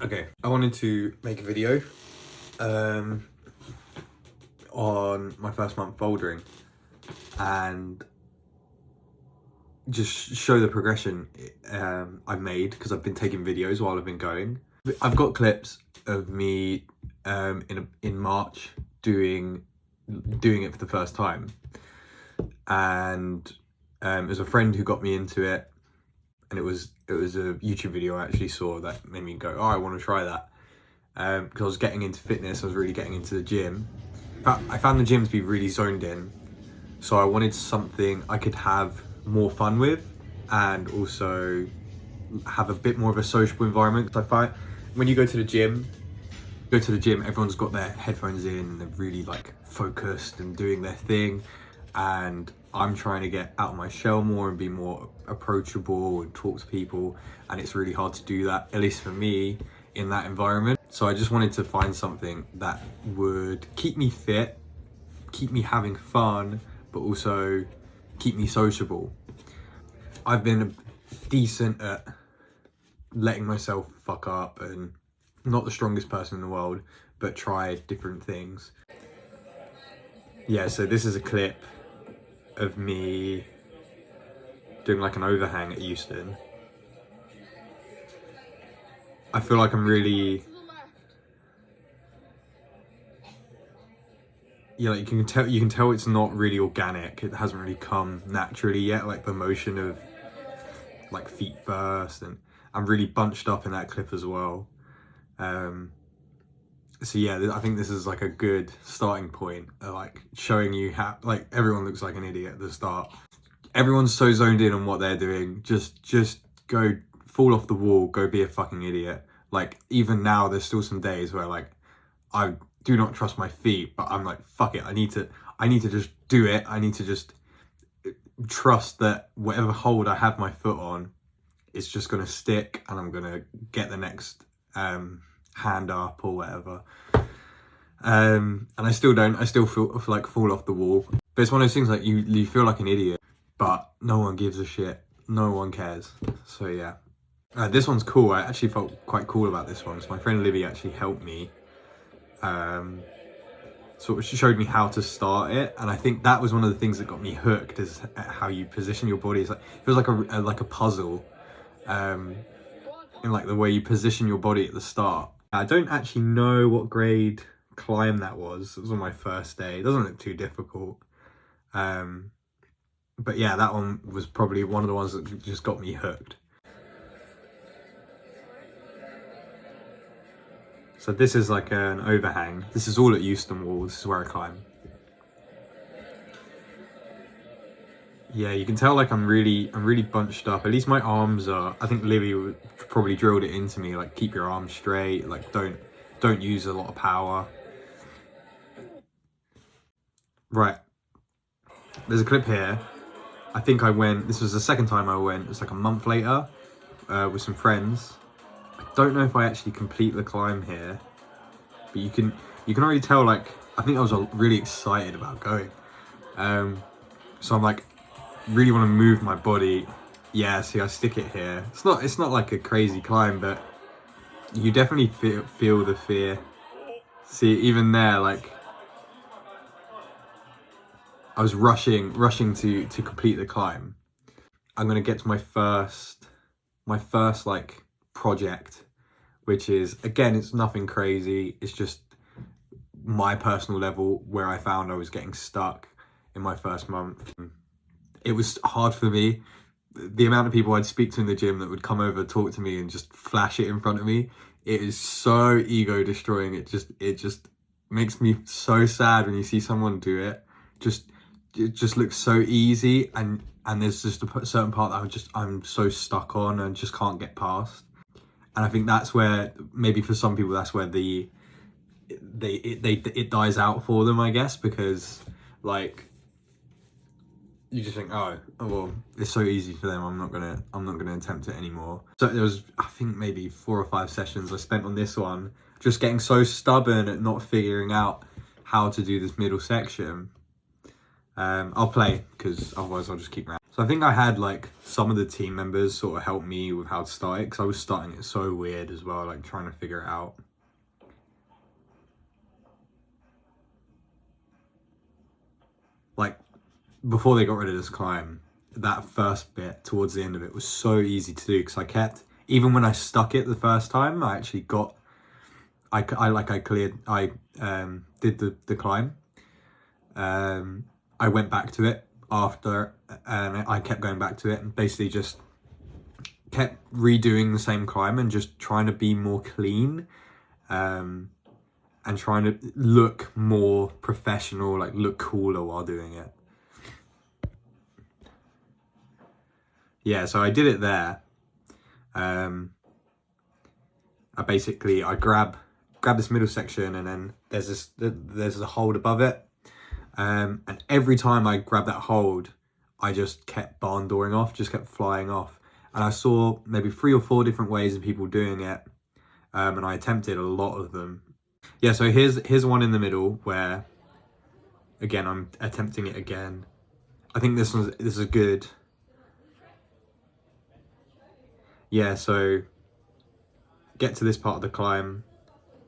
Okay, I wanted to make a video on my first month bouldering and just show the progression I've made, because I've been taking videos while I've been going. I've got clips of me in March doing it for the first time, and it was a friend who got me into it, and it was a YouTube video I actually saw that made me go, oh, I want to try that, because I was getting into fitness. I was really getting into the gym. I found the gym to be really zoned in, so I wanted something I could have more fun with and also have a bit more of a sociable environment. Because I find when you go to the gym, everyone's got their headphones in and they're really like focused and doing their thing, and I'm trying to get out of my shell more and be more approachable and talk to people, and it's really hard to do that, at least for me, in that environment. So I just wanted to find something that would keep me fit, keep me having fun, but also keep me sociable. I've been decent at letting myself fuck up and not the strongest person in the world, but try different things. Yeah, so this is a clip of me doing like an overhang at Euston. I feel like I'm really, yeah, like you can tell it's not really organic. It hasn't really come naturally yet, like the motion of like feet first, and I'm really bunched up in that clip as well. So yeah, I think this is like a good starting point, like showing you how, like, everyone looks like an idiot at the start. Everyone's so zoned in on what they're doing. Just go fall off the wall, go be a fucking idiot. Like, even now there's still some days where like I do not trust my feet, but I'm like, fuck it, I need to just do it. I need to just trust that whatever hold I have my foot on, it's just gonna stick, and I'm gonna get the next hand up or whatever. And I still don't. I still feel like fall off the wall. But it's one of those things, like you feel like an idiot, but no one gives a shit. No one cares. So yeah. This one's cool. I actually felt quite cool about this one. So my friend Livy actually helped me. Sort of showed me how to start it, and I think that was one of the things that got me hooked, is how you position your body. It's like, it was like a puzzle, in like the way you position your body at the start. I don't actually know what grade climb that was. It was on my first day. It doesn't look too difficult. But yeah, that one was probably one of the ones that just got me hooked. So this is like an overhang. This is all at Euston Wall. This is where I climb. Yeah, you can tell like I'm really bunched up. At least my arms are. I think Livy probably drilled it into me, like, keep your arms straight, like don't use a lot of power. Right. There's a clip here. I think I went, this was the second time I went, it's like a month later, with some friends. I don't know if I actually complete the climb here, but you can already tell, like, I think I was really excited about going. So I'm like, really want to move my body. Yeah, see, I stick it here. It's not like a crazy climb, but you definitely feel the fear. See, even there, like, I was rushing to complete the climb. I'm gonna get to my first like project, which is, again, it's nothing crazy. It's just my personal level where I found I was getting stuck in my first month. It was hard for me. The amount of people I'd speak to in the gym that would come over, talk to me, and just flash it in front of me, it is so ego destroying. It just makes me so sad when you see someone do it. It just looks so easy, and there's just a certain part that I'm so stuck on and just can't get past. And I think that's where, maybe for some people, that's where it dies out for them, I guess, because like you just think, oh well, it's so easy for them, I'm not gonna attempt it anymore. So there was, I think, maybe 4 or 5 sessions I spent on this one, just getting so stubborn at not figuring out how to do this middle section. I'll play, because otherwise I'll just keep around. So I think I had like some of the team members sort of help me with how to start it, because I was starting it so weird as well, like trying to figure it out. Like before they got rid of this climb, that first bit towards the end of it was so easy to do, because I kept, even when I stuck it the first time, I actually got, I did the climb. I went back to it after, and I kept going back to it, and basically just kept redoing the same climb and just trying to be more clean, and trying to look more professional, like look cooler while doing it. Yeah, so I did it there. I grab this middle section, and then there's a hold above it, and every time I grabbed that hold, I just kept barn dooring off, just kept flying off. And I saw maybe 3 or 4 different ways of people doing it, and I attempted a lot of them. Yeah, so here's one in the middle where, again, I'm attempting it again. I think this is good. Yeah, so get to this part of the climb,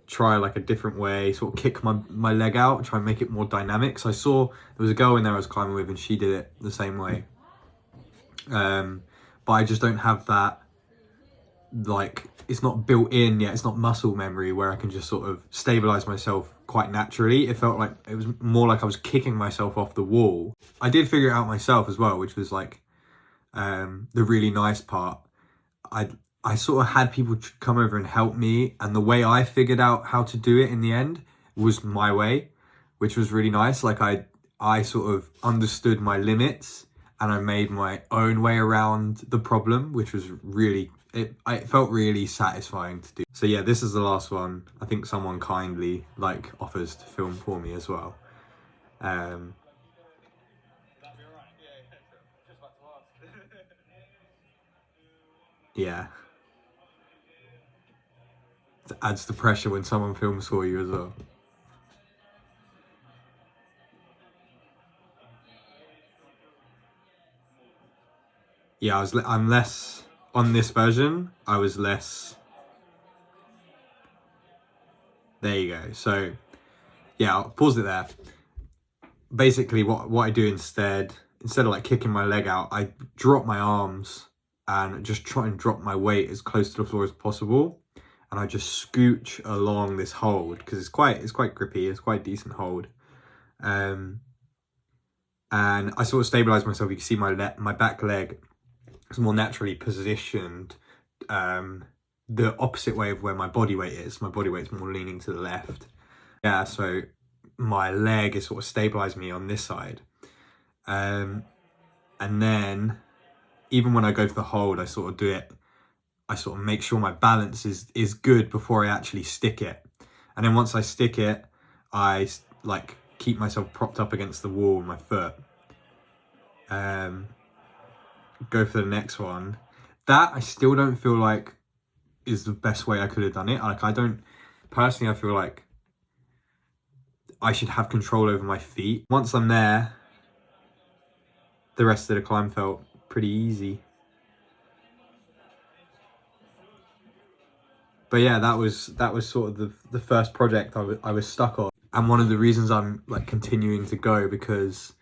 try like a different way, sort of kick my leg out, try and make it more dynamic. So I saw there was a girl in there I was climbing with, and she did it the same way. But I just don't have that, like, it's not built in yet, it's not muscle memory where I can just sort of stabilize myself quite naturally. It felt like it was more like I was kicking myself off the wall. I did figure it out myself as well, which was like the really nice part. I sort of had people come over and help me, and the way I figured out how to do it in the end was my way, which was really nice. Like I sort of understood my limits, and I made my own way around the problem, which was really, it felt really satisfying to do. So yeah, this is the last one. I think someone kindly like offers to film for me as well. Yeah. It adds the pressure when someone films for you as well. Yeah, I'm less, on this version, I was less. There you go. So yeah, I'll pause it there. Basically what I do instead of like kicking my leg out, I drop my arms and just try and drop my weight as close to the floor as possible. And I just scooch along this hold, because it's quite grippy, it's quite a decent hold. And I sort of stabilize myself. You can see my back leg is more naturally positioned the opposite way of where my body weight is. My body weight's more leaning to the left. Yeah, so my leg is sort of stabilizing me on this side. And then even when I go for the hold, I sort of make sure my balance is good before I actually stick it. And then once I stick it, I like keep myself propped up against the wall with my foot. Go for the next one. That I still don't feel like is the best way I could have done it. Like, I don't, personally, I feel like I should have control over my feet. Once I'm there, the rest of the climb felt pretty easy. But yeah, that was sort of the first project I was stuck on. And one of the reasons I'm like continuing to go, because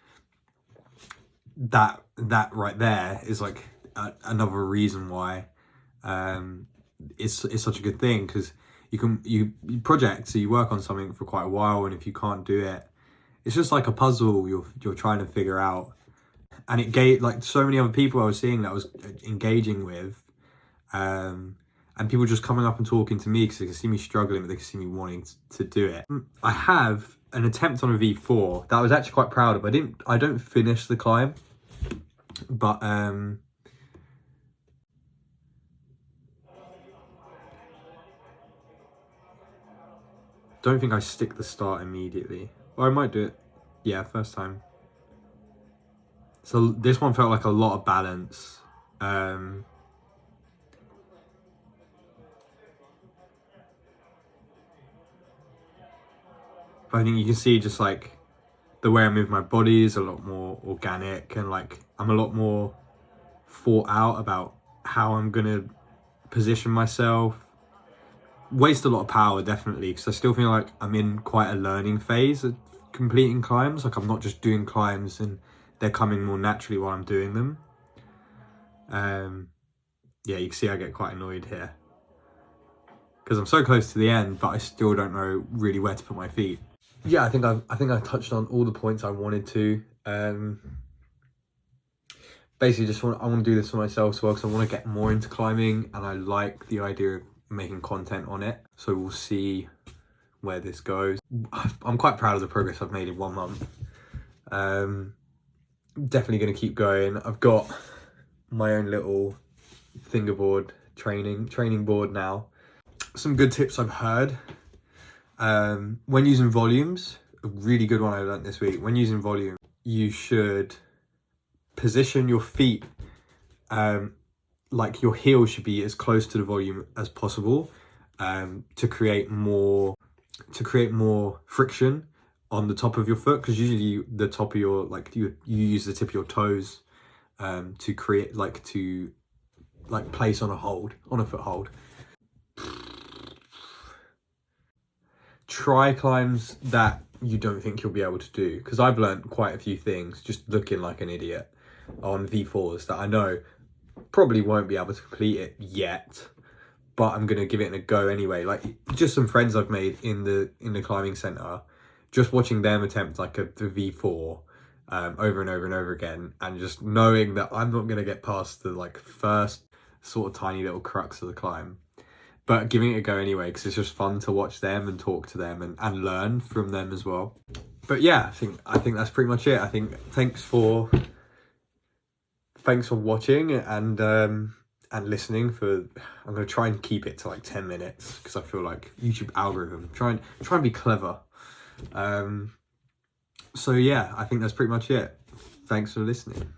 that right there is like another reason why it's such a good thing, because you project, so you work on something for quite a while, and if you can't do it, it's just like a puzzle you're trying to figure out. And it gave like so many other people I was seeing that I was engaging with, and people just coming up and talking to me because they can see me struggling, but they can see me wanting to do it. I have an attempt on a V4 that I was actually quite proud of. I don't finish the climb, but don't think I stick the start immediately. Or I might do it, yeah, first time. So this one felt like a lot of balance. But I think you can see just like the way I move my body is a lot more organic, and like I'm a lot more thought out about how I'm gonna position myself. Waste a lot of power, definitely, because I still feel like I'm in quite a learning phase of completing climbs. Like I'm not just doing climbs and they're coming more naturally while I'm doing them. Yeah, you can see I get quite annoyed here because I'm so close to the end, but I still don't know really where to put my feet. Yeah, I think I touched on all the points I wanted to. Basically, I want to do this for myself as well, because I want to get more into climbing, and I like the idea of making content on it. So we'll see where this goes. I'm quite proud of the progress I've made in 1 month. Definitely going to keep going. I've got my own little fingerboard training board now. Some good tips I've heard. When using volumes, a really good one I learned this week. When using volume, you should position your feet, like your heel should be as close to the volume as possible, to create more friction on the top of your foot, because usually the top of your, like you use the tip of your toes to create, like to place on a foothold. Try climbs that you don't think you'll be able to do, because I've learned quite a few things just looking like an idiot on V4s that I know probably won't be able to complete it yet, but I'm gonna give it a go anyway. Like just some friends I've made in the climbing center, just watching them attempt like the V4 over and over and over again, and just knowing that I'm not gonna get past the like first sort of tiny little crux of the climb, but giving it a go anyway, because it's just fun to watch them and talk to them and learn from them as well. But yeah, I think that's pretty much it. I think thanks for watching and listening. I'm gonna try and keep it to like 10 minutes, because I feel like YouTube algorithm, try and be clever. So yeah, I think that's pretty much it. Thanks for listening.